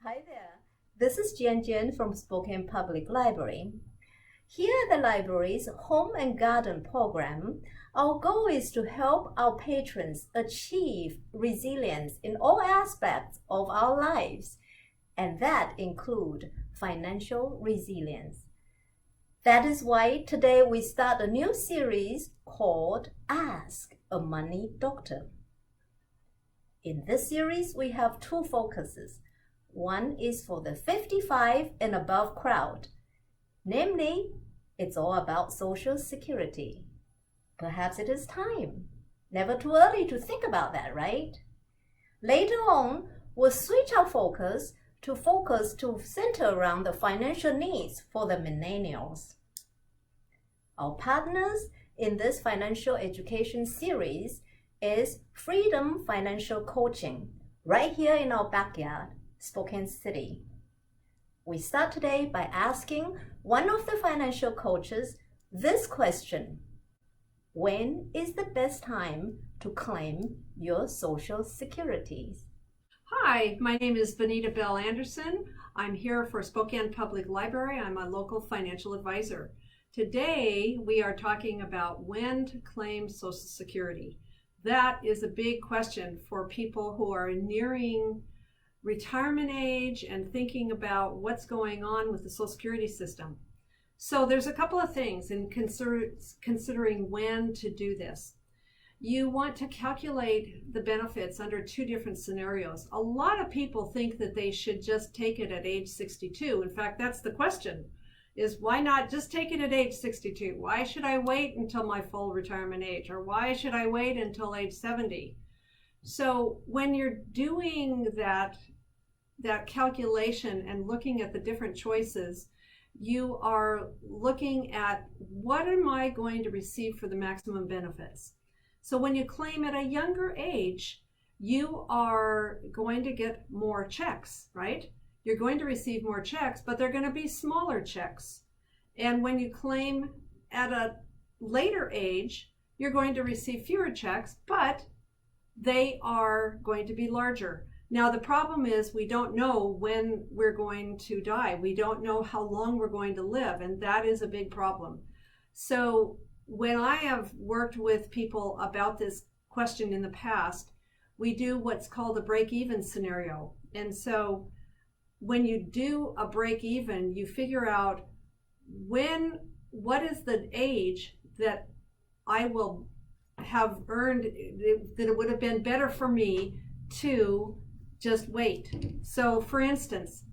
Hi there. This is Jian Jian from Spokane Public Library. Here at the library's Home and Garden program, our goal is to help our patrons achieve resilience in all aspects of our lives, and that include financial resilience. That is why today we start a new series called Ask a Money Doctor. In this series, we have two focuses. One is for the 55 and above crowd. Namely, it's all about Social Security. Perhaps it is time. Never too early to think about that, right? Later on, we'll switch our focus to center around the financial needs for the millennials. Our partners in this financial education series is Freedom Financial Coaching, right here in our backyard, Spokane City. We start today by asking one of the financial coaches this question: when is the best time to claim your Social Security? Hi, my name is Benita Bell Anderson. I'm here for Spokane Public Library. I'm a local financial advisor. Today, we are talking about when to claim Social Security. That is a big question for people who are nearing retirement age and thinking about what's going on with the Social Security system. So there's a couple of things in considering when to do this. You want to calculate the benefits under two different scenarios. A lot of people think that they should just take it at age 62. In fact, that's the question, is why not just take it at age 62? Why should I wait until my full retirement age? Or why should I wait until age 70? So when you're doing that calculation and looking at the different choices, you are looking at what am I going to receive for the maximum benefits. So when you claim at a younger age, you are going to get more checks, right? You're going to receive more checks, but they're going to be smaller checks. And when you claim at a later age, you're going to receive fewer checks, but they are going to be larger. Now, the problem is we don't know when we're going to die. We don't know how long we're going to live, and that is a big problem. So when I have worked with people about this question in the past, we do what's called a break-even scenario. And so when you do a break-even, you figure out what is the age that I will have earned, that it would have been better for me to just wait. So for instance,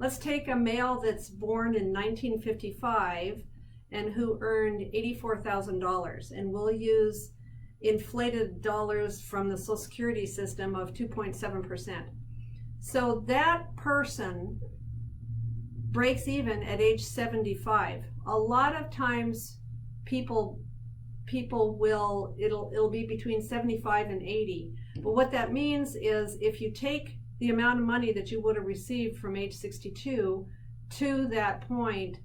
let's take a male that's born in 1955 and who earned $84,000, and we'll use inflated dollars from the Social Security system of 2.7%. So that person breaks even at age 75. A lot of times people will, it'll be between 75 and 80. But what that means is if you take the amount of money that you would have received from age 62 to that point,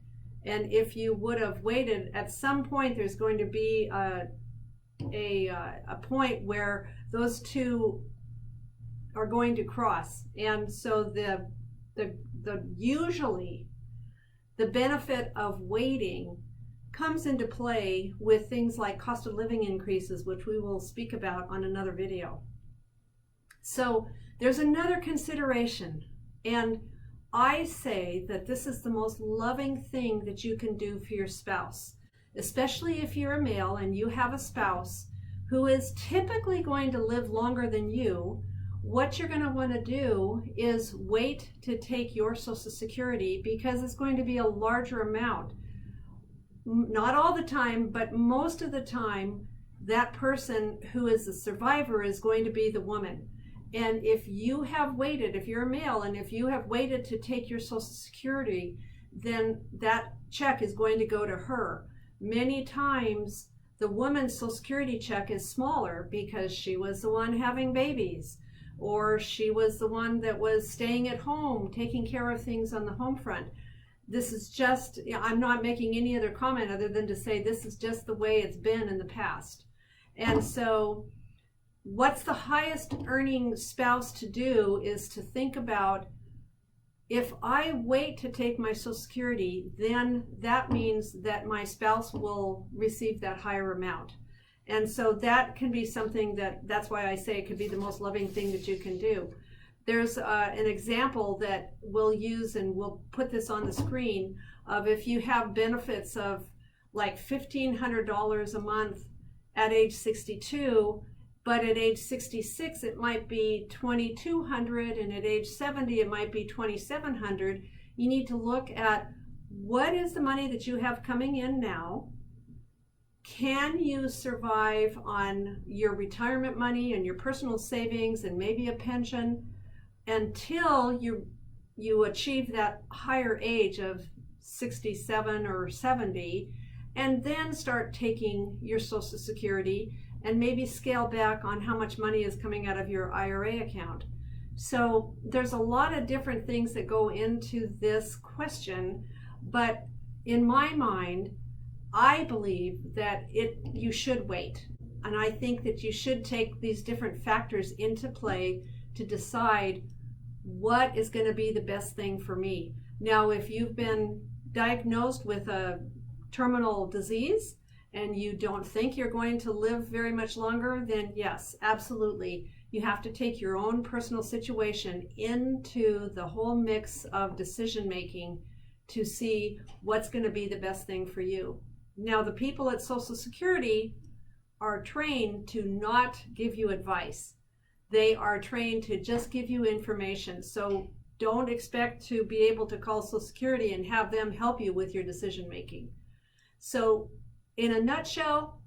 and if you would have waited, at some point there's going to be a point where those two are going to cross. And so the usually the benefit of waiting comes into play with things like cost of living increases, which we will speak about on another video. So there's another consideration, and I say that this is the most loving thing that you can do for your spouse, especially if you're a male and you have a spouse who is typically going to live longer than you. What you're going to want to do is wait to take your Social Security, because it's going to be a larger amount. Not all the time, but most of the time, that person who is the survivor is going to be the woman. And if you have waited, if you're a male, and if you have waited to take your Social Security, then that check is going to go to her. Many times, the woman's Social Security check is smaller because she was the one having babies, or she was the one that was staying at home, taking care of things on the home front. This is just, I'm not making any other comment other than to say this is just the way it's been in the past. And so what's the highest earning spouse to do is to think about If I wait to take my Social Security, then that means that my spouse will receive that higher amount. And so that can be something that's why I say it could be the most loving thing that you can do. There's an example that we'll use, and we'll put this on the screen, of if you have benefits of like $1,500 a month at age 62, but at age 66 it might be $2,200, and at age 70 it might be $2,700. You need to look at what is the money that you have coming in now. Can you survive on your retirement money and your personal savings and maybe a pension until you achieve that higher age of 67 or 70, and then start taking your Social Security and maybe scale back on how much money is coming out of your IRA account. So there's a lot of different things that go into this question, but in my mind, I believe that you should wait. And I think that you should take these different factors into play to decide what is going to be the best thing for me. Now, if you've been diagnosed with a terminal disease and you don't think you're going to live very much longer, then yes, absolutely. You have to take your own personal situation into the whole mix of decision making to see what's going to be the best thing for you. Now, the people at Social Security are trained to not give you advice. They are trained to just give you information. So don't expect to be able to call Social Security and have them help you with your decision making. So in a nutshell,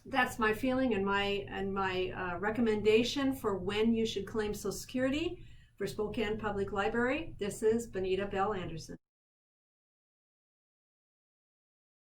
that's my feeling and my recommendation for when you should claim Social Security. For Spokane Public Library, this is Benita Bell Anderson.